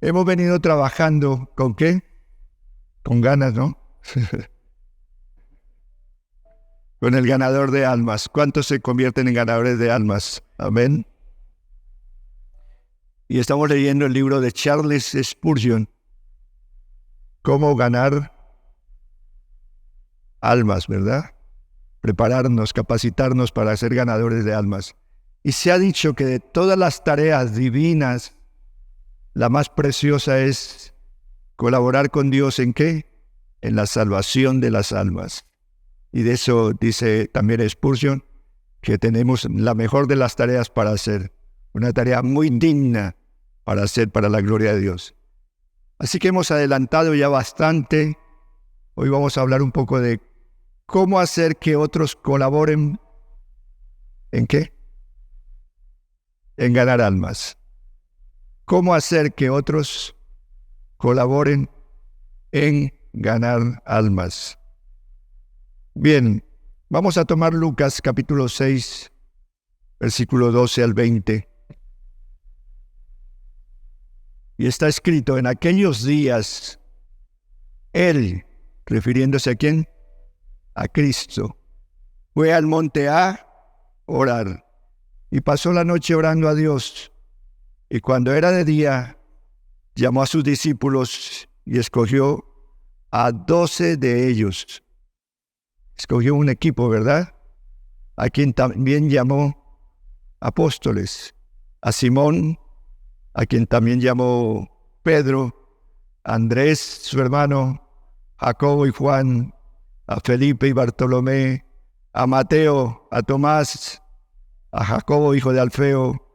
Hemos venido trabajando, ¿con qué? Con ganas, ¿no? Con el ganador de almas. ¿Cuántos se convierten en ganadores de almas? Amén. Y estamos leyendo el libro de Charles Spurgeon, Cómo ganar almas, ¿verdad? Prepararnos, capacitarnos para ser ganadores de almas. Y se ha dicho que de todas las tareas divinas, la más preciosa es colaborar con Dios ¿en qué? En la salvación de las almas. Y de eso dice también Spurgeon, que tenemos la mejor de las tareas para hacer. Una tarea muy digna para hacer para la gloria de Dios. Así que hemos adelantado ya bastante. Hoy vamos a hablar un poco de cómo hacer que otros colaboren. ¿En qué? En ganar almas. ¿Cómo hacer que otros colaboren en ganar almas? Bien, vamos a tomar Lucas capítulo 6, versículo 12 al 20. Y está escrito, en aquellos días, Él, refiriéndose a ¿quién? A Cristo, fue al monte a orar y pasó la noche orando a Dios. Y cuando era de día, llamó a sus discípulos y escogió a 12 de ellos. Escogió un equipo, ¿verdad? A quien también llamó apóstoles. A Simón, a quien también llamó Pedro, a Andrés, su hermano, Jacobo y Juan, a Felipe y Bartolomé, a Mateo, a Tomás, a Jacobo, hijo de Alfeo,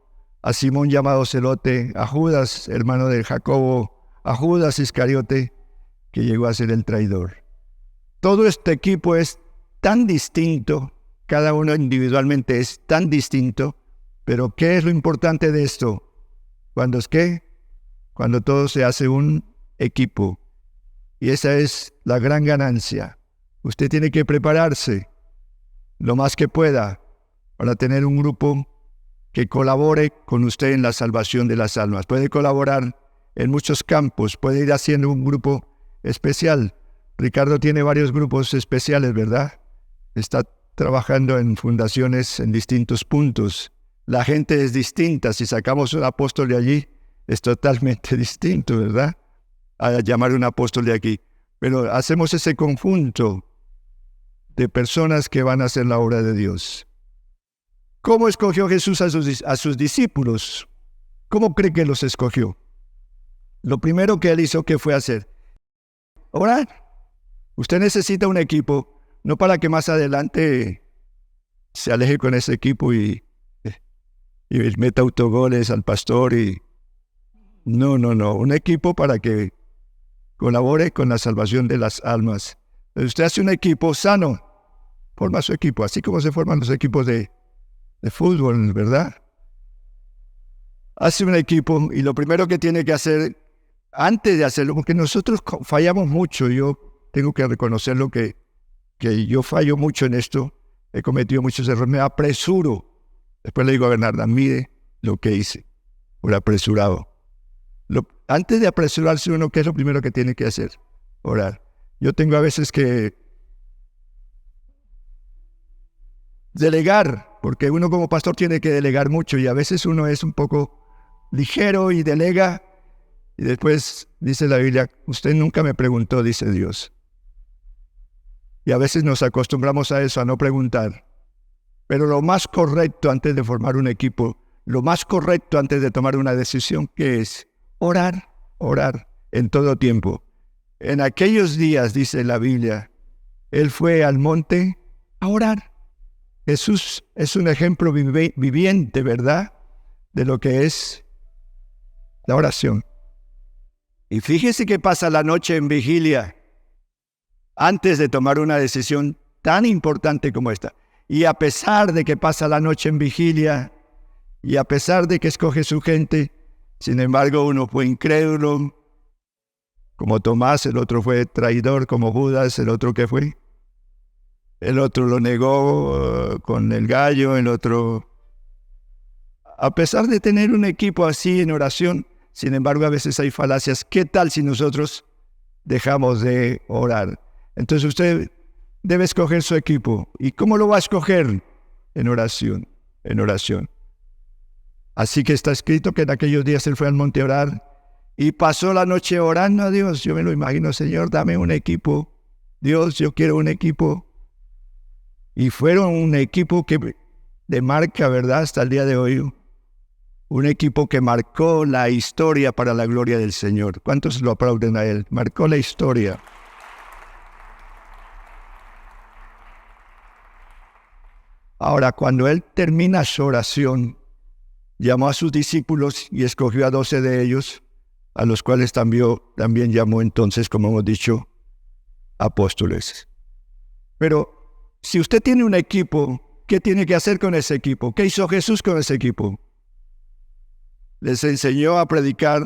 a Simón llamado Celote, a Judas, hermano de Jacobo, a Judas Iscariote, que llegó a ser el traidor. Todo este equipo es tan distinto, cada uno individualmente es tan distinto, pero ¿qué es lo importante de esto? ¿Cuándo es qué? Cuando todo se hace un equipo. Y esa es la gran ganancia. Usted tiene que prepararse lo más que pueda para tener un grupo que colabore con usted en la salvación de las almas. Puede colaborar en muchos campos, puede ir haciendo un grupo especial. Ricardo tiene varios grupos especiales, ¿verdad? Está trabajando en fundaciones en distintos puntos. La gente es distinta. Si sacamos un apóstol de allí, es totalmente distinto, ¿verdad? A llamar un apóstol de aquí. Pero hacemos ese conjunto de personas que van a hacer la obra de Dios. ¿Cómo escogió Jesús a sus discípulos? ¿Cómo cree que los escogió? Lo primero que él hizo, ¿qué fue hacer? Orar. Usted necesita un equipo, no para que más adelante se aleje con ese equipo y meta autogoles al pastor y... No. Un equipo para que colabore con la salvación de las almas. Usted hace un equipo sano, forma su equipo, así como se forman los equipos de fútbol, ¿verdad? Hace un equipo y lo primero que tiene que hacer, antes de hacerlo, porque nosotros fallamos mucho, yo tengo que reconocerlo que yo fallo mucho en esto, he cometido muchos errores, me apresuro. Después le digo a Bernarda, mire lo que hice, por apresurado. Antes de apresurarse uno, ¿qué es lo primero que tiene que hacer? Orar. Yo tengo a veces que delegar, porque uno como pastor tiene que delegar mucho y a veces uno es un poco ligero y delega y después dice la Biblia, usted nunca me preguntó, dice Dios. Y a veces nos acostumbramos a eso, a no preguntar. Pero lo más correcto antes de formar un equipo, lo más correcto antes de tomar una decisión, ¿qué es? Orar en todo tiempo. En aquellos días, dice la Biblia, Él fue al monte a orar. Jesús es un ejemplo viviente, ¿verdad? De lo que es la oración. Y fíjese que pasa la noche en vigilia antes de tomar una decisión tan importante como esta. Y a pesar de que pasa la noche en vigilia, y a pesar de que escoge su gente, sin embargo uno fue incrédulo, como Tomás, el otro fue traidor, como Judas, el otro ¿qué fue? El otro lo negó con el gallo, el otro... A pesar de tener un equipo así en oración, Sin embargo, a veces hay falacias. ¿Qué tal si nosotros dejamos de orar? Entonces usted debe escoger su equipo. ¿Y cómo lo va a escoger? En oración, en oración. Así que está escrito que en aquellos días él fue al monte a orar y pasó la noche orando a Dios. Yo me lo imagino, Señor, dame un equipo. Dios, yo quiero un equipo. Y fueron un equipo que de marca, ¿verdad? Hasta el día de hoy. Un equipo que marcó la historia para la gloria del Señor. ¿Cuántos lo aplauden a él? Marcó la historia. Ahora, cuando él termina su oración, llamó a sus discípulos y escogió a 12 de ellos, a los cuales también llamó entonces, como hemos dicho, apóstoles. Pero si usted tiene un equipo, ¿qué tiene que hacer con ese equipo? ¿Qué hizo Jesús con ese equipo? Les enseñó a predicar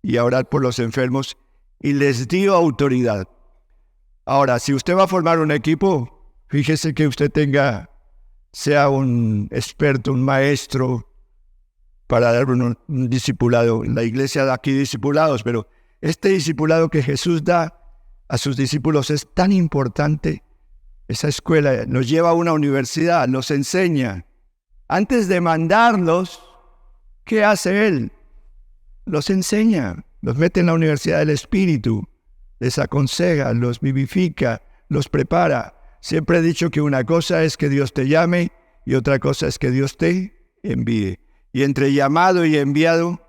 y a orar por los enfermos y les dio autoridad. Ahora, si usted va a formar un equipo, fíjese que usted sea un experto, un maestro, para dar un discipulado. La iglesia da aquí discipulados, pero este discipulado que Jesús da a sus discípulos es tan importante. Esa escuela los lleva a una universidad, los enseña. Antes de mandarlos, ¿qué hace Él? Los enseña, los mete en la universidad del Espíritu, les aconseja, los vivifica, los prepara. Siempre he dicho que una cosa es que Dios te llame y otra cosa es que Dios te envíe. Y entre llamado y enviado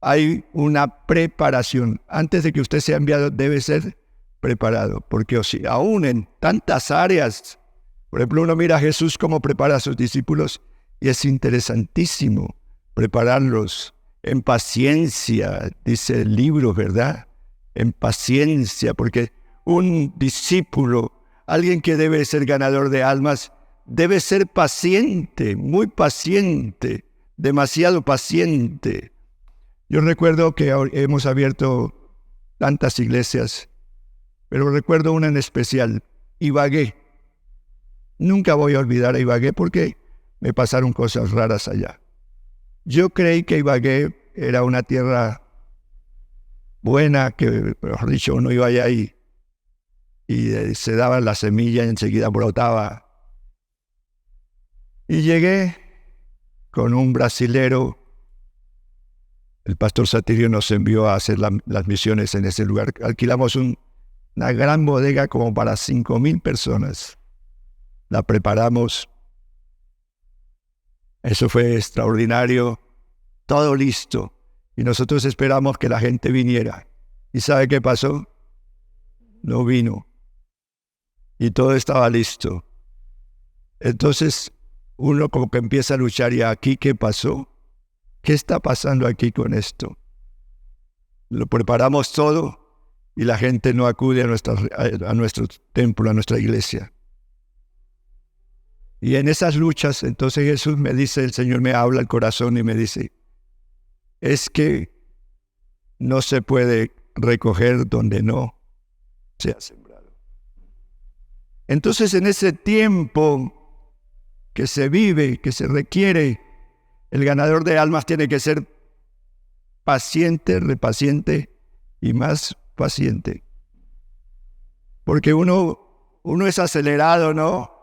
hay una preparación. Antes de que usted sea enviado debe ser preparado, porque aún en tantas áreas, por ejemplo, uno mira a Jesús cómo prepara a sus discípulos y es interesantísimo prepararlos en paciencia, dice el libro, ¿verdad? En paciencia, porque un discípulo, alguien que debe ser ganador de almas, debe ser paciente, muy paciente, demasiado paciente. Yo recuerdo que hemos abierto tantas iglesias, pero recuerdo una en especial, Ibagué. Nunca voy a olvidar a Ibagué porque me pasaron cosas raras allá. Yo creí que Ibagué era una tierra buena, que, mejor dicho, uno iba allá y se daba la semilla y enseguida brotaba. Y llegué con un brasilero. El pastor Satirio nos envió a hacer las misiones en ese lugar. Alquilamos una gran bodega como para 5,000 personas. La preparamos. Eso fue extraordinario. Todo listo. Y nosotros esperamos que la gente viniera. ¿Y sabe qué pasó? No vino. Y todo estaba listo. Entonces uno como que empieza a luchar. ¿Y aquí qué pasó? ¿Qué está pasando aquí con esto? Lo preparamos todo y la gente no acude a nuestro templo, a nuestra iglesia. Y en esas luchas, entonces Jesús me dice, el Señor me habla al corazón y me dice, es que no se puede recoger donde no se ha sembrado. Entonces en ese tiempo que se vive, que se requiere, el ganador de almas tiene que ser paciente, repaciente y más paciente. Porque uno es acelerado, ¿no?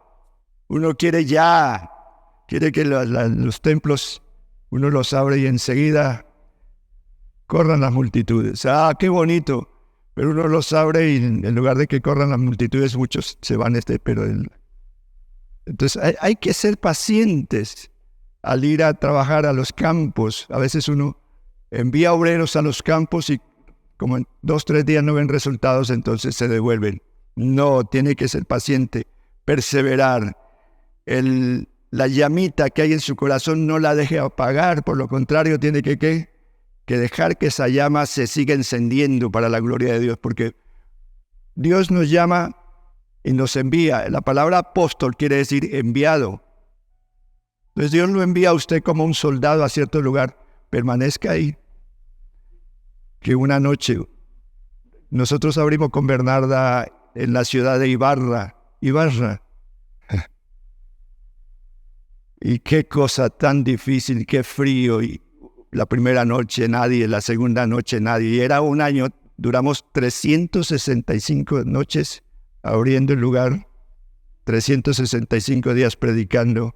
Uno quiere que los templos, uno los abre y enseguida corran las multitudes. ¡Ah, qué bonito! Pero uno los abre y en lugar de que corran las multitudes, muchos se van Entonces hay que ser pacientes al ir a trabajar a los campos. A veces uno envía obreros a los campos y como en 2-3 días no ven resultados, entonces se devuelven. No, tiene que ser paciente, perseverar. La llamita que hay en su corazón no la deje apagar, por lo contrario tiene que dejar que esa llama se siga encendiendo para la gloria de Dios, porque Dios nos llama y nos envía. La palabra apóstol quiere decir enviado. Entonces Dios lo envía a usted como un soldado a cierto lugar, permanezca ahí. Que una noche nosotros abrimos con Bernarda en la ciudad de Ibarra. Y qué cosa tan difícil, qué frío. Y la primera noche nadie, la segunda noche nadie. Y era un año, duramos 365 noches abriendo el lugar, 365 días predicando.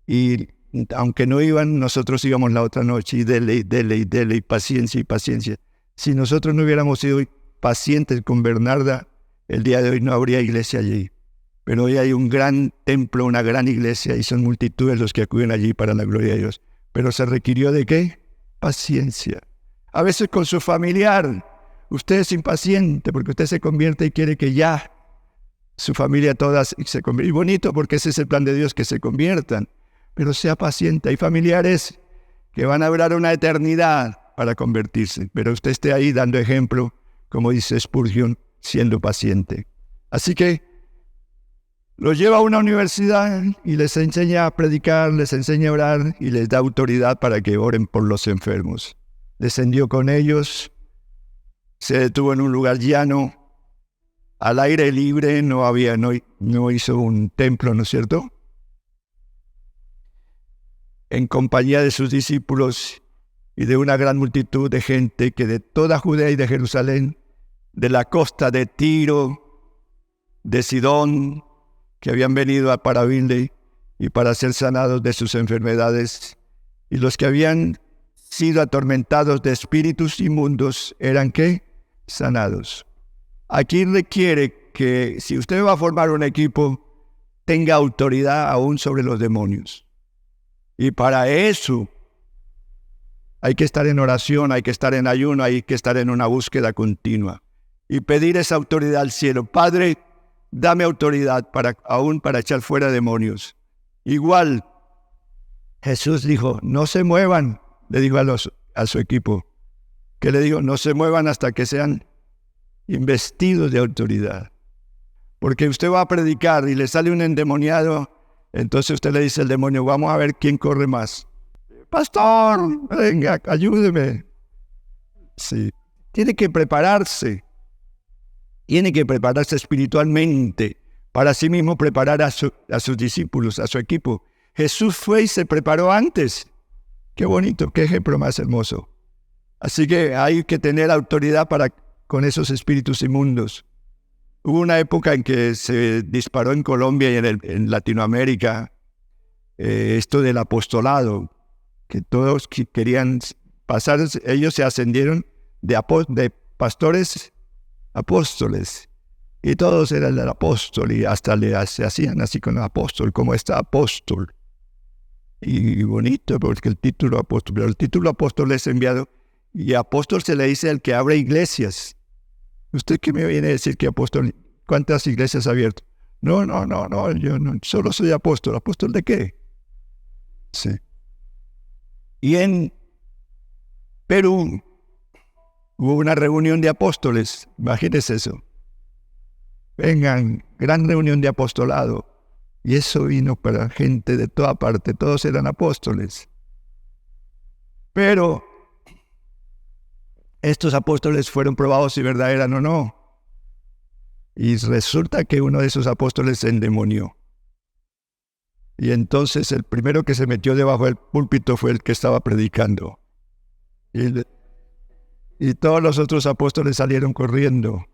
Y aunque no iban, nosotros íbamos la otra noche y dele, y paciencia y paciencia. Si nosotros no hubiéramos sido pacientes con Bernarda, el día de hoy no habría iglesia allí. Pero hoy hay un gran templo, una gran iglesia, y son multitudes los que acuden allí para la gloria de Dios. Pero se requirió ¿de qué? Paciencia. A veces con su familiar, usted es impaciente porque usted se convierte y quiere que ya su familia toda se convierta. Y bonito porque ese es el plan de Dios, que se conviertan. Pero sea paciente. Hay familiares que van a durar una eternidad para convertirse. Pero usted esté ahí dando ejemplo, como dice Spurgeon, siendo paciente. Así que los lleva a una universidad y les enseña a predicar, les enseña a orar y les da autoridad para que oren por los enfermos. Descendió con ellos, se detuvo en un lugar llano, al aire libre, no hizo un templo, ¿no es cierto? En compañía de sus discípulos y de una gran multitud de gente que de toda Judea y de Jerusalén, de la costa de Tiro, de Sidón, que habían venido para oírle y para ser sanados de sus enfermedades, y los que habían sido atormentados de espíritus inmundos eran ¿qué? Sanados. Aquí requiere que si usted va a formar un equipo, tenga autoridad aún sobre los demonios. Y para eso hay que estar en oración, hay que estar en ayuno, hay que estar en una búsqueda continua y pedir esa autoridad al cielo. Padre, dame autoridad aún para echar fuera demonios. Igual, Jesús dijo, no se muevan, le dijo a su equipo. ¿Qué le dijo? No se muevan hasta que sean investidos de autoridad. Porque usted va a predicar y le sale un endemoniado, entonces usted le dice al demonio, vamos a ver quién corre más. Pastor, venga, ayúdeme. Sí, tiene que prepararse. Tiene que prepararse espiritualmente para sí mismo preparar a sus discípulos, a su equipo. Jesús fue y se preparó antes. Qué bonito, qué ejemplo más hermoso. Así que hay que tener autoridad con esos espíritus inmundos. Hubo una época en que se disparó en Colombia y en Latinoamérica esto del apostolado, que todos querían pasar, ellos se ascendieron de pastores apóstoles, y todos eran el apóstol, y hasta se hacían así con el apóstol, como está apóstol. Y bonito, porque el título apóstol, pero el título apóstol es enviado, y apóstol se le dice al que abre iglesias. ¿Usted qué me viene a decir que apóstol? ¿Cuántas iglesias ha abierto? No, yo no, solo soy apóstol. ¿Apóstol de qué? Sí. Y en Perú hubo una reunión de apóstoles, imagínense eso. Vengan, gran reunión de apostolado. Y eso vino para gente de toda parte, todos eran apóstoles. Pero estos apóstoles fueron probados si verdad eran o no. Y resulta que uno de esos apóstoles se endemonió. Y entonces el primero que se metió debajo del púlpito fue el que estaba predicando. Y todos los otros apóstoles salieron corriendo.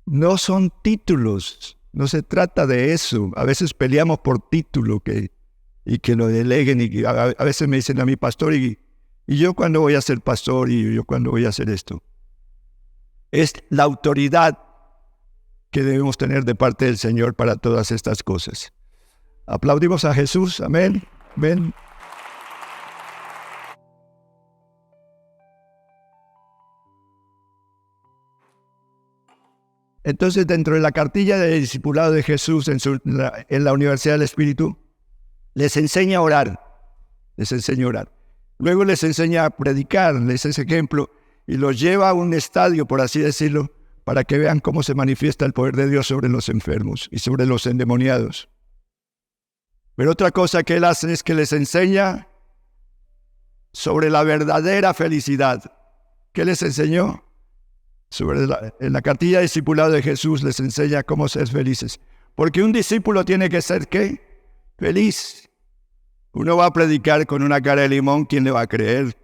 No son títulos, no se trata de eso. A veces peleamos por título y que lo deleguen. Y a veces me dicen a mi pastor, ¿y yo cuándo voy a ser pastor? ¿Y yo cuándo voy a hacer esto? Es la autoridad que debemos tener de parte del Señor para todas estas cosas. Aplaudimos a Jesús, amén, amén. Entonces, dentro de la cartilla de discipulado de Jesús en la Universidad del Espíritu, les enseña a orar. Luego les enseña a predicar, les es ejemplo, y los lleva a un estadio, por así decirlo, para que vean cómo se manifiesta el poder de Dios sobre los enfermos y sobre los endemoniados. Pero otra cosa que él hace es que les enseña sobre la verdadera felicidad. ¿Qué les enseñó? En la cartilla de discipulado de Jesús les enseña cómo ser felices. Porque un discípulo tiene que ser, ¿qué? Feliz. Uno va a predicar con una cara de limón, ¿quién le va a creer?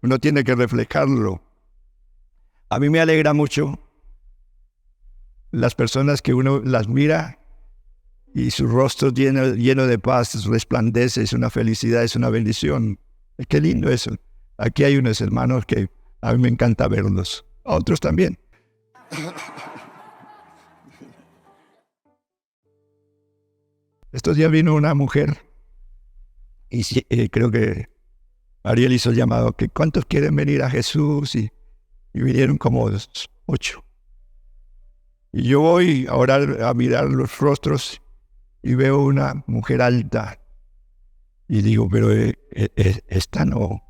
Uno tiene que reflejarlo. A mí me alegra mucho las personas que uno las mira y su rostro lleno de paz, resplandece, es una felicidad, es una bendición. Qué lindo eso. Aquí hay unos hermanos que a mí me encanta verlos, a otros también. Estos días vino una mujer y creo que Ariel hizo el llamado que ¿cuántos quieren venir a Jesús? Y vinieron como 8. Y yo voy a orar, a mirar los rostros y veo una mujer alta. Y digo, pero esta no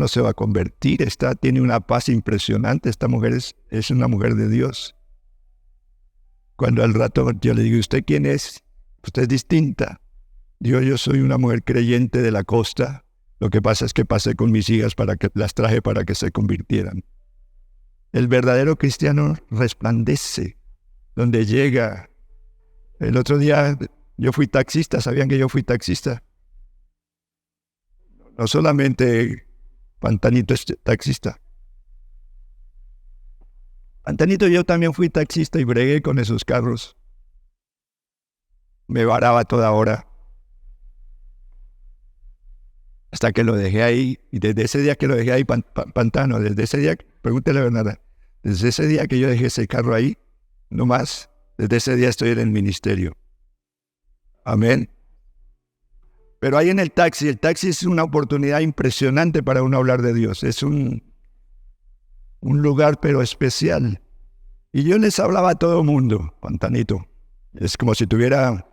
se va a convertir, esta tiene una paz impresionante, esta mujer es una mujer de Dios. Cuando al rato yo le digo, ¿usted quién es? Usted es distinta. Digo, yo soy una mujer creyente de la costa, lo que pasa es que pasé con mis hijas las traje para que se convirtieran. El verdadero cristiano resplandece donde llega. El otro día yo fui taxista, ¿sabían que yo fui taxista? No solamente Pantanito es taxista. Pantanito, yo también fui taxista y bregué con esos carros. Me varaba toda hora. Hasta que lo dejé ahí, y desde ese día que lo dejé ahí, Pantano, desde ese día, pregúntele a Bernarda, desde ese día que yo dejé ese carro ahí, no más, desde ese día estoy en el ministerio. Amén. Pero ahí en el taxi es una oportunidad impresionante para uno hablar de Dios, es un lugar pero especial. Y yo les hablaba a todo mundo, Pantanito, es como si tuviera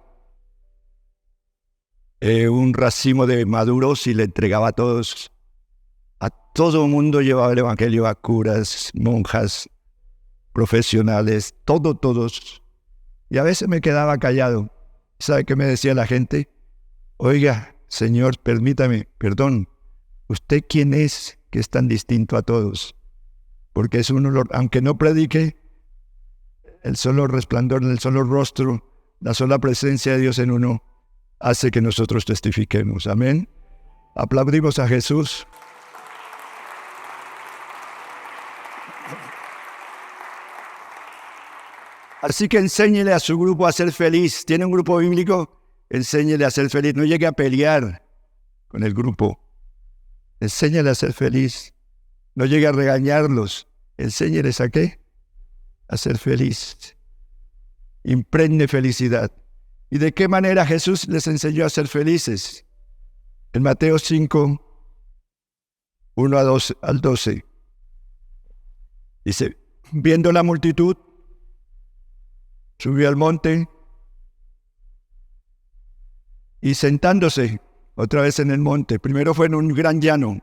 un racimo de maduros y le entregaba a todos. A todo mundo llevaba el evangelio, a curas, monjas, profesionales, todos. Y a veces me quedaba callado. ¿Sabe qué me decía la gente? Oiga, Señor, permítame, perdón, ¿usted quién es que es tan distinto a todos? Porque es un olor, aunque no predique, el solo resplandor, el solo rostro, la sola presencia de Dios en uno, hace que nosotros testifiquemos. Amén. Aplaudimos a Jesús. Así que enséñele a su grupo a ser feliz. ¿Tiene un grupo bíblico? Enséñele a ser feliz. No llegue a pelear con el grupo. Enséñele a ser feliz. No llegue a regañarlos. Enséñeles a qué? A ser feliz. Impregne felicidad. ¿Y de qué manera Jesús les enseñó a ser felices? En Mateo 5, 1 al 12. Dice, viendo la multitud, subió al monte y sentándose otra vez en el monte, primero fue en un gran llano.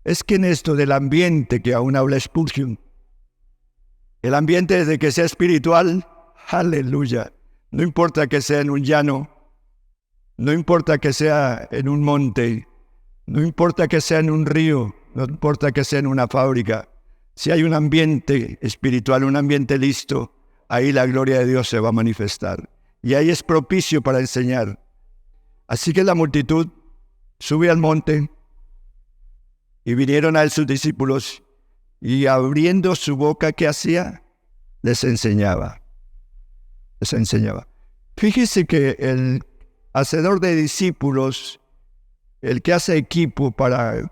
Es que en esto del ambiente que aún habla Spurgeon, el ambiente desde que sea espiritual, aleluya, no importa que sea en un llano, no importa que sea en un monte, no importa que sea en un río, no importa que sea en una fábrica, si hay un ambiente espiritual, un ambiente listo, ahí la gloria de Dios se va a manifestar. Y ahí es propicio para enseñar. Así que la multitud sube al monte y vinieron a él sus discípulos y abriendo su boca, ¿qué hacía? Les enseñaba. Fíjese que el hacedor de discípulos, el que hace equipo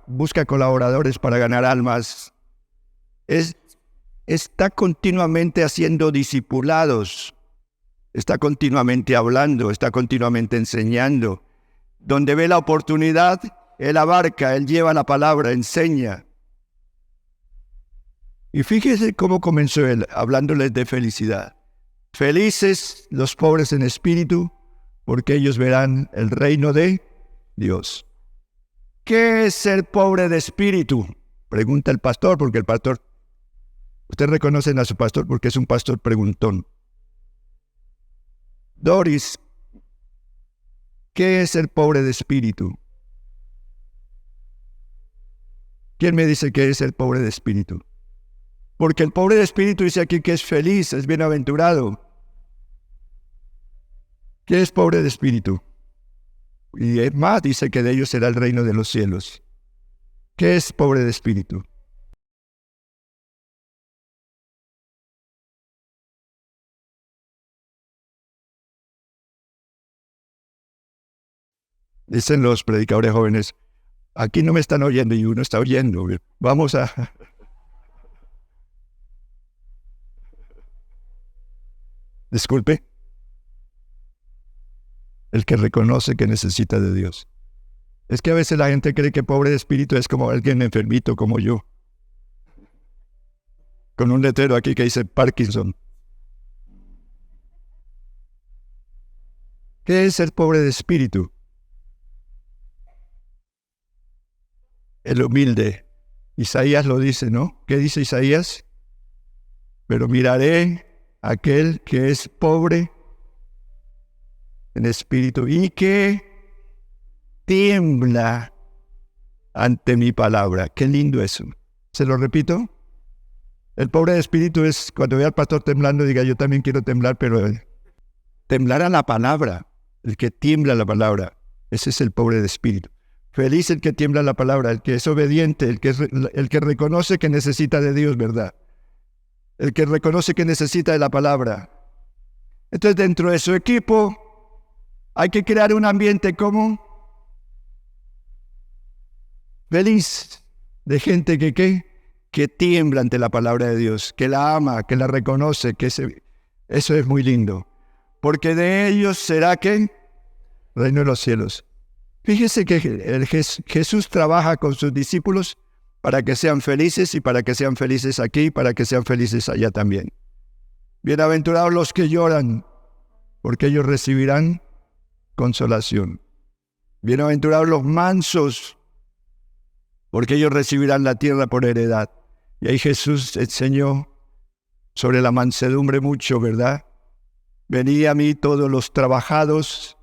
busca colaboradores para ganar almas, está continuamente haciendo discipulados, está continuamente hablando, está continuamente enseñando. Donde ve la oportunidad, él abarca, él lleva la palabra, enseña. Y fíjese cómo comenzó él, hablándoles de felicidad. Felices los pobres en espíritu, porque ellos verán el reino de Dios. ¿Qué es ser pobre de espíritu? Pregunta el pastor, porque el pastor, ustedes reconocen a su pastor porque es un pastor preguntón. Doris, ¿qué es ser pobre de espíritu? ¿Quién me dice qué es ser pobre de espíritu? Porque el pobre de espíritu dice aquí que es feliz, es bienaventurado. ¿Qué es pobre de espíritu? Y es más, dice que de ellos será el reino de los cielos. ¿Qué es pobre de espíritu? Dicen los predicadores jóvenes, aquí no me están oyendo y uno está oyendo. Vamos a... Disculpe. El que reconoce que necesita de Dios. Es que a veces la gente cree que pobre de espíritu es como alguien enfermito como yo. Con un letrero aquí que dice Parkinson. ¿Qué es ser pobre de espíritu? El humilde. Isaías lo dice, ¿no? ¿Qué dice Isaías? Pero miraré a aquel que es pobre en espíritu y que tiembla ante mi palabra. Qué lindo eso. ¿Se lo repito? El pobre de espíritu es cuando vea al pastor temblando, diga, yo también quiero temblar, pero temblar a la palabra. El que tiembla a la palabra. Ese es el pobre de espíritu. Feliz el que tiembla a la palabra, el que es obediente, el que reconoce que necesita de Dios, ¿verdad? El que reconoce que necesita de la palabra. Entonces, dentro de su equipo, hay que crear un ambiente común, feliz, de gente que tiembla ante la palabra de Dios, que la ama, que la reconoce, eso es muy lindo. Porque de ellos será ¿qué? Reino de los cielos. Fíjese que Jesús trabaja con sus discípulos para que sean felices y para que sean felices aquí y para que sean felices allá también. Bienaventurados los que lloran, porque ellos recibirán consolación. Bienaventurados los mansos, porque ellos recibirán la tierra por heredad. Y ahí Jesús enseñó sobre la mansedumbre mucho, ¿verdad? Venid a mí todos los trabajados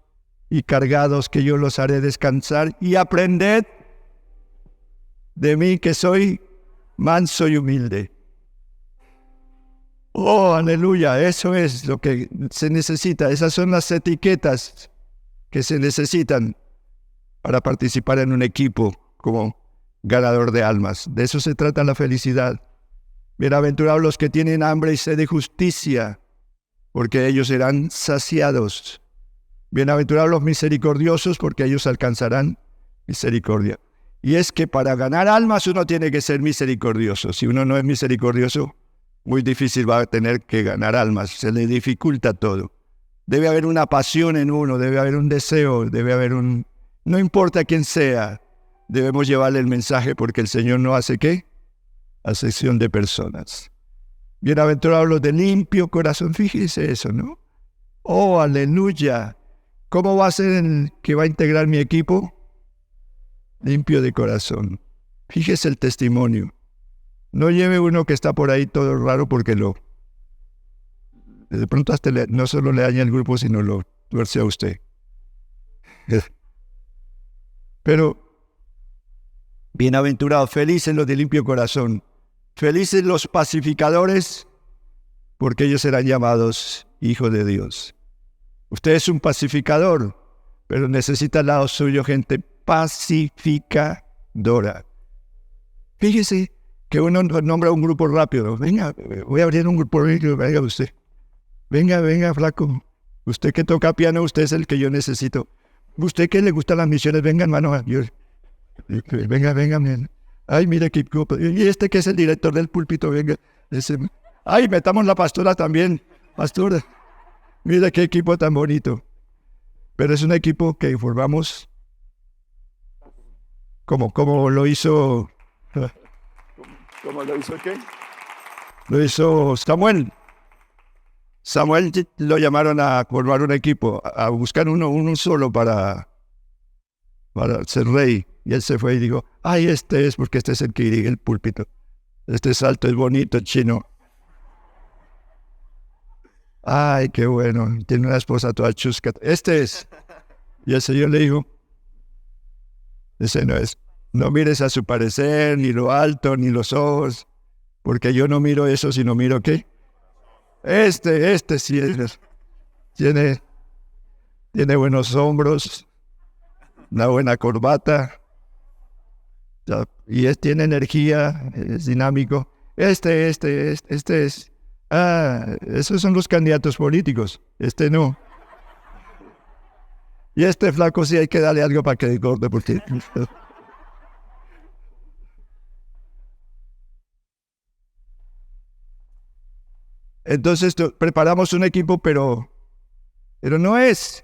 y cargados, que yo los haré descansar, y aprended de mí, que soy manso y humilde. Oh, aleluya, eso es lo que se necesita. Esas son las etiquetas que se necesitan para participar en un equipo como ganador de almas. De eso se trata la felicidad. Bienaventurados los que tienen hambre y sed de justicia, porque ellos serán saciados. Bienaventurados los misericordiosos, porque ellos alcanzarán misericordia. Y es que para ganar almas uno tiene que ser misericordioso. Si uno no es misericordioso, muy difícil va a tener que ganar almas. Se le dificulta todo. Debe haber una pasión en uno, debe haber un deseo, debe haber un... No importa quién sea, debemos llevarle el mensaje, porque el Señor no hace ¿qué? Acepción de personas. Bienaventurados los de limpio corazón. Fíjese eso, ¿no? Oh, aleluya. ¿Cómo va a ser el que va a integrar mi equipo? Limpio de corazón. Fíjese el testimonio. No lleve uno que está por ahí todo raro, porque de pronto hasta no solo le daña el grupo, sino lo tuerce a usted. Pero, bienaventurados, felices los de limpio corazón. Felices los pacificadores, porque ellos serán llamados hijos de Dios. Usted es un pacificador, pero necesita al lado suyo gente pacificadora. Fíjese que uno nombra un grupo rápido. Venga, voy a abrir un grupo. Venga usted. Venga, flaco. Usted que toca piano, usted es el que yo necesito. Usted que le gustan las misiones, venga, hermano. Venga, man. Ay, mire qué grupo. Y este que es el director del púlpito, venga. Ay, metamos la pastora también. Pastora. Mira qué equipo tan bonito. Pero es un equipo que formamos como lo hizo... ¿Cómo lo hizo qué? Lo hizo Samuel. Samuel lo llamaron a formar un equipo, a buscar uno solo para ser rey. Y él se fue y dijo, ay, este es, porque este es el que dirige el púlpito. Este es alto, es bonito, chino. Ay, qué bueno, tiene una esposa toda chusca. Este es. Y el Señor le dijo, ese no es. No mires a su parecer, ni lo alto, ni los ojos, porque yo no miro eso, sino miro ¿qué? Este sí es. Tiene buenos hombros, una buena corbata, y tiene energía, es dinámico. Este es. Esos son los candidatos políticos. Este no. Y este flaco sí hay que darle algo para que engorde, porque... Entonces preparamos un equipo, pero no es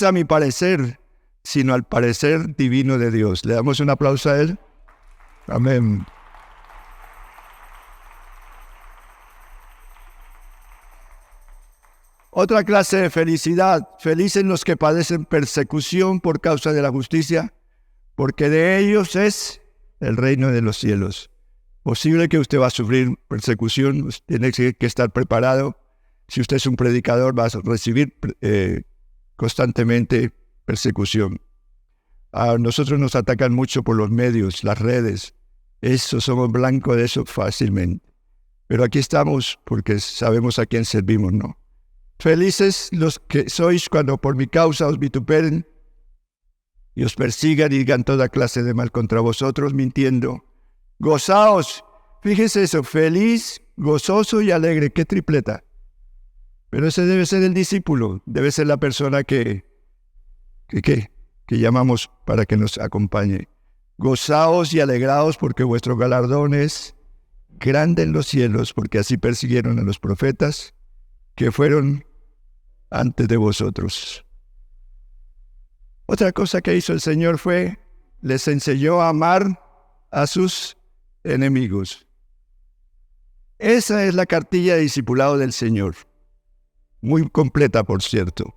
a mi parecer, sino al parecer divino de Dios. Le damos un aplauso a Él. Amén. Otra clase de felicidad. Felices los que padecen persecución por causa de la justicia, porque de ellos es el reino de los cielos. Posible que usted va a sufrir persecución, tiene que estar preparado. Si usted es un predicador, va a recibir constantemente persecución. A nosotros nos atacan mucho por los medios, las redes. Eso, somos blanco de eso fácilmente. Pero aquí estamos porque sabemos a quién servimos, ¿no? Felices los que sois cuando por mi causa os vituperen y os persigan y digan toda clase de mal contra vosotros, mintiendo. Gozaos, fíjese eso, feliz, gozoso y alegre, qué tripleta. Pero ese debe ser el discípulo, debe ser la persona que llamamos para que nos acompañe. Gozaos y alegraos porque vuestro galardón es grande en los cielos, porque así persiguieron a los profetas que fueron antes de vosotros. Otra cosa que hizo el Señor fue, les enseñó a amar a sus enemigos. Esa es la cartilla de discipulado del Señor. Muy completa, por cierto.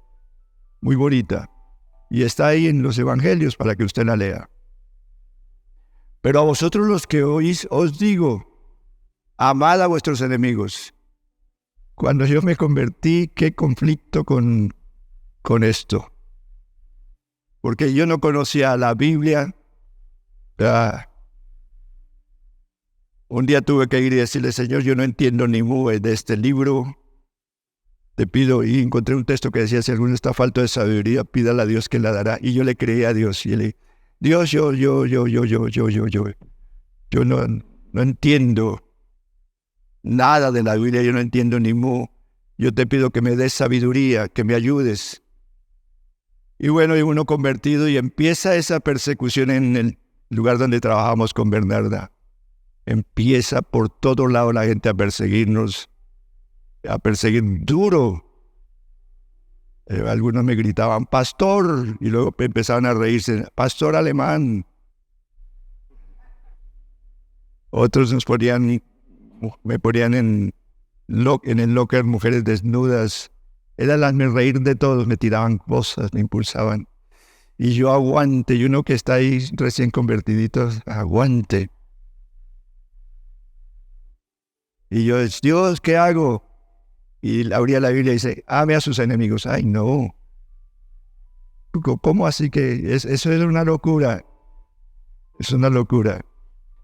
Muy bonita. Y está ahí en los evangelios para que usted la lea. Pero a vosotros los que oís, os digo, amad a vuestros enemigos. Cuando yo me convertí, qué conflicto con esto. Porque yo no conocía la Biblia. Un día tuve que ir y decirle, Señor, yo no entiendo ni mu de este libro. Te pido, y encontré un texto que decía, si alguno está falto de sabiduría, pídale a Dios que la dará. Y yo le creí a Dios. Y le Dios, yo no entiendo nada de la Biblia, yo no entiendo ni mu. Yo te pido que me des sabiduría, que me ayudes. Y bueno, y uno convertido y empieza esa persecución en el lugar donde trabajamos con Bernarda. Empieza por todo lado la gente a perseguirnos, a perseguir duro. Algunos me gritaban, pastor, y luego empezaban a reírse, pastor alemán. Otros me ponían en el locker mujeres desnudas. Era hazme reír de todos, me tiraban cosas, me impulsaban. Y yo aguante, y uno que está ahí recién convertidito, aguante. Y yo, Dios, ¿qué hago? Y abría la Biblia y dice, ame a sus enemigos. Ay, no. ¿Cómo así que? Eso es una locura. Es una locura.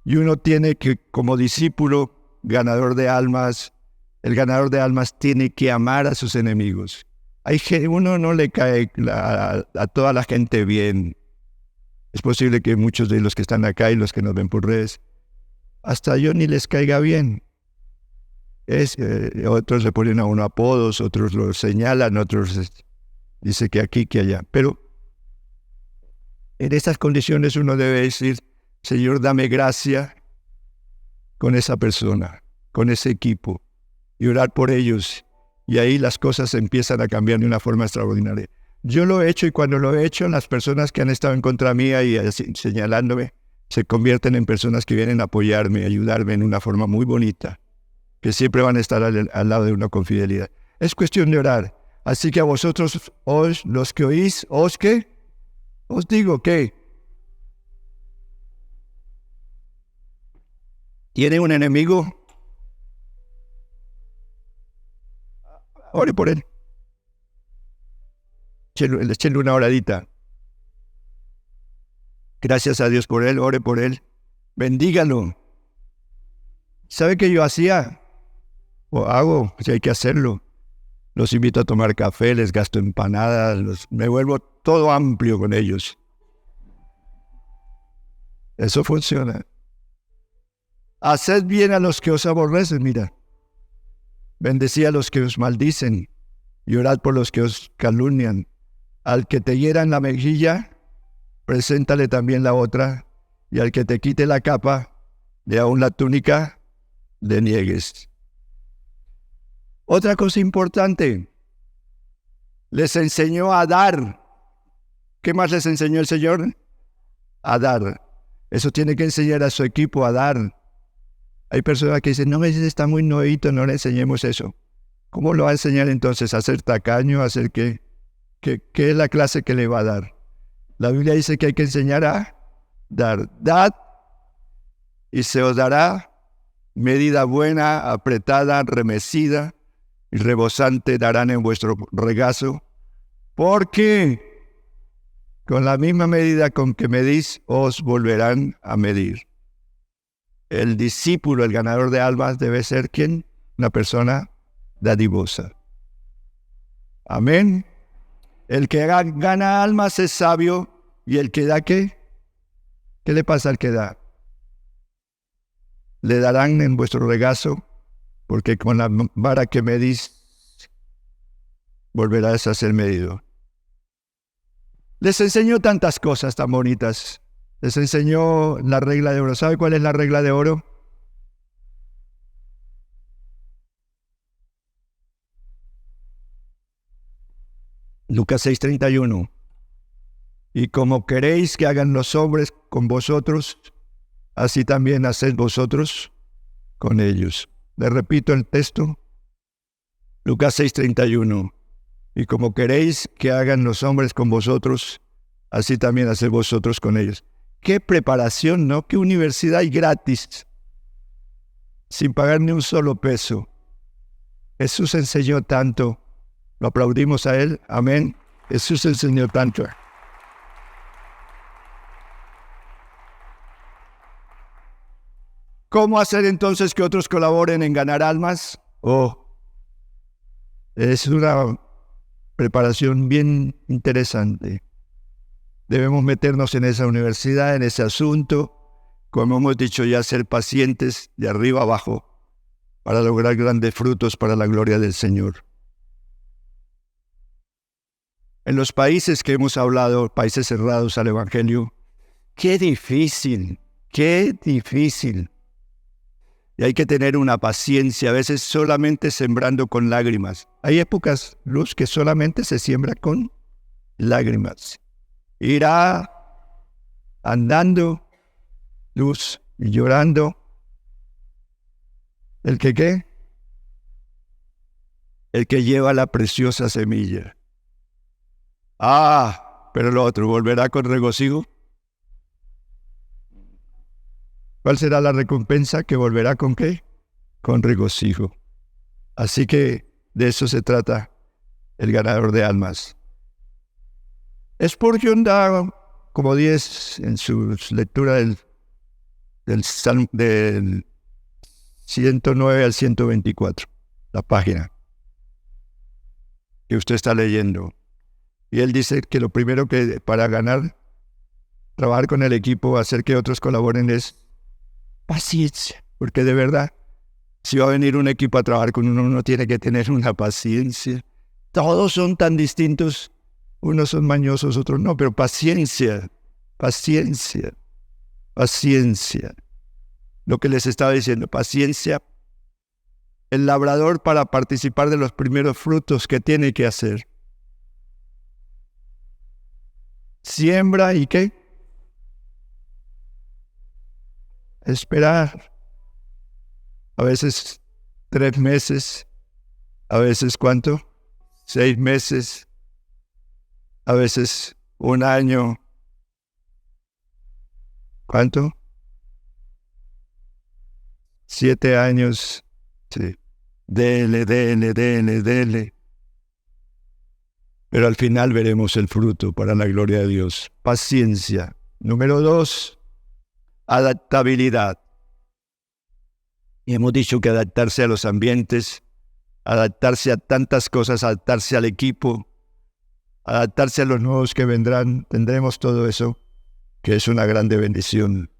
Y uno tiene que, como discípulo, ganador de almas, el ganador de almas tiene que amar a sus enemigos. Uno no le cae a toda la gente bien. Es posible que muchos de los que están acá y los que nos ven por redes, hasta yo ni les caiga bien. Otros le ponen a uno apodos, otros lo señalan, otros dicen que aquí, que allá. Pero en estas condiciones uno debe decir, Señor, dame gracia con esa persona, con ese equipo, y orar por ellos. Y ahí las cosas empiezan a cambiar de una forma extraordinaria. Yo lo he hecho, y cuando lo he hecho, las personas que han estado en contra mía y señalándome, se convierten en personas que vienen a apoyarme, a ayudarme en una forma muy bonita, que siempre van a estar al lado de uno con fidelidad. Es cuestión de orar. Así que a vosotros, los que oís, ¿qué? Os digo que ¿tiene un enemigo? Ore por él. Échenle una oradita. Gracias a Dios por él, ore por él. Bendígalo. ¿Sabe qué yo hacía? O hago, si hay que hacerlo. Los invito a tomar café, les gasto empanadas, me vuelvo todo amplio con ellos. Eso funciona. Haced bien a los que os aborrecen, mira. Bendecid a los que os maldicen y orad por los que os calumnian. Al que te hiera en la mejilla, preséntale también la otra, y al que te quite la capa, de aún la túnica, le niegues. Otra cosa importante, les enseñó a dar. ¿Qué más les enseñó el Señor? A dar. Eso tiene que enseñar a su equipo a dar. Hay personas que dicen, no, ese está muy nuevito, no le enseñemos eso. ¿Cómo lo va a enseñar entonces? ¿A ser tacaño? ¿A ser qué? ¿Qué es la clase que le va a dar? La Biblia dice que hay que enseñar a dar. Dad y se os dará medida buena, apretada, remecida y rebosante darán en vuestro regazo, porque con la misma medida con que medís, os volverán a medir. El discípulo, el ganador de almas, debe ser ¿quién? Una persona dadivosa. Amén. El que gana almas es sabio, y el que da ¿qué? ¿Qué le pasa al que da? Le darán en vuestro regazo, porque con la vara que medís, volverás a ser medido. Les enseñó tantas cosas tan bonitas. Les enseñó la regla de oro. ¿Sabe cuál es la regla de oro? Lucas 6:31. Y como queréis que hagan los hombres con vosotros, así también haced vosotros con ellos. Le repito el texto. Lucas 6:31. Y como queréis que hagan los hombres con vosotros, así también haced vosotros con ellos. ¡Qué preparación, ¿no? ¡Qué universidad y gratis! Sin pagar ni un solo peso. Jesús enseñó tanto. Lo aplaudimos a Él. Amén. Jesús enseñó tanto. ¿Cómo hacer entonces que otros colaboren en ganar almas? Es una preparación bien interesante. Debemos meternos en esa universidad, en ese asunto, como hemos dicho ya, ser pacientes de arriba abajo para lograr grandes frutos para la gloria del Señor. En los países que hemos hablado, países cerrados al Evangelio, ¡qué difícil! ¡Qué difícil! Y hay que tener una paciencia, a veces solamente sembrando con lágrimas. Hay épocas, Luz, que solamente se siembra con lágrimas. Irá andando, Luz, y llorando. ¿El que qué? El que lleva la preciosa semilla. Pero lo otro, ¿volverá con regocijo? ¿Cuál será la recompensa? Que volverá con qué? Con regocijo. Así que de eso se trata el ganador de almas. Spurgeon da como 10 en su lectura del 109 al 124, la página que usted está leyendo. Y él dice que lo primero que para ganar, trabajar con el equipo, hacer que otros colaboren es paciencia. Porque de verdad, si va a venir un equipo a trabajar con uno tiene que tener una paciencia. Todos son tan distintos. Unos son mañosos, otros no, pero paciencia, paciencia, paciencia. Lo que les estaba diciendo, paciencia. El labrador, para participar de los primeros frutos, ¿qué tiene que hacer? Siembra y ¿qué? Esperar. A veces 3 meses, a veces ¿cuánto? 6 meses, a veces 1 año. ¿Cuánto? 7 años. Sí. Dele. Pero al final veremos el fruto para la gloria de Dios. Paciencia. Número 2, adaptabilidad. Y hemos dicho que adaptarse a los ambientes, adaptarse a tantas cosas, adaptarse al equipo, adaptarse a los nuevos que vendrán. Tendremos todo eso, que es una grande bendición.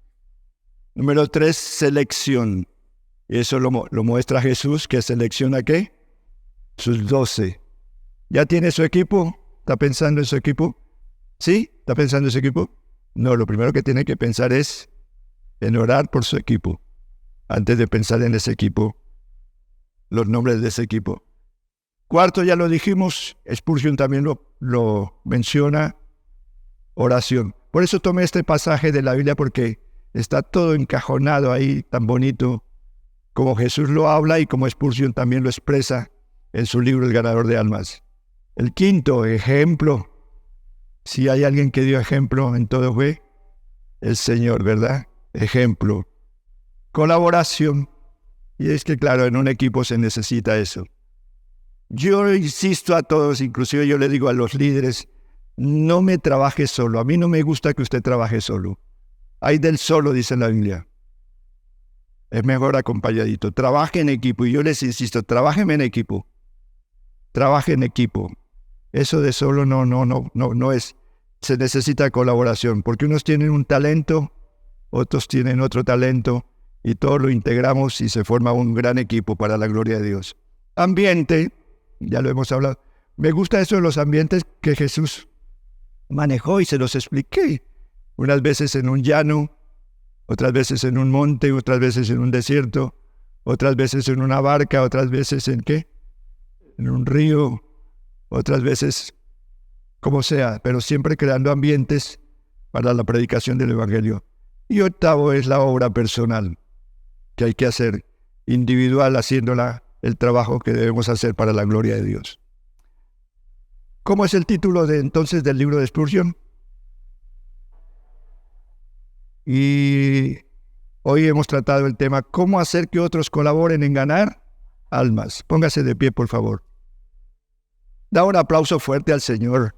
Número 3, selección. Y eso lo muestra Jesús, que selecciona ¿qué? Sus 12. ¿Ya tiene su equipo? ¿Está pensando en su equipo? ¿Sí? ¿Está pensando en su equipo? No, lo primero que tiene que pensar es en orar por su equipo. Antes de pensar en ese equipo, los nombres de ese equipo. Cuarto, ya lo dijimos, Spurgeon también lo menciona, oración. Por eso tomé este pasaje de la Biblia, porque está todo encajonado ahí, tan bonito, como Jesús lo habla y como Spurgeon también lo expresa en su libro El ganador de almas. El quinto, ejemplo. Si hay alguien que dio ejemplo en todo fue el Señor, ¿verdad? Ejemplo. Colaboración. Y es que claro, en un equipo se necesita eso. Yo insisto a todos, inclusive yo le digo a los líderes, no me trabaje solo. A mí no me gusta que usted trabaje solo. Hay del solo, dice la Biblia. Es mejor acompañadito. Trabaje en equipo. Y yo les insisto, trabajen en equipo. Trabaje en equipo. Eso de solo no es. Se necesita colaboración, porque unos tienen un talento, otros tienen otro talento, y todos lo integramos y se forma un gran equipo para la gloria de Dios. Ambiente, ya lo hemos hablado. Me gusta eso de los ambientes que Jesús manejó y se los expliqué. Unas veces en un llano, otras veces en un monte, otras veces en un desierto, otras veces en una barca, otras veces en ¿qué? En un río, otras veces como sea, pero siempre creando ambientes para la predicación del Evangelio. Y octavo es la obra personal, que hay que hacer individual, haciéndola el trabajo que debemos hacer para la gloria de Dios. ¿Cómo es el título entonces del libro de Spurgeon? Y hoy hemos tratado el tema, ¿cómo hacer que otros colaboren en ganar almas? Póngase de pie, por favor. Da un aplauso fuerte al Señor.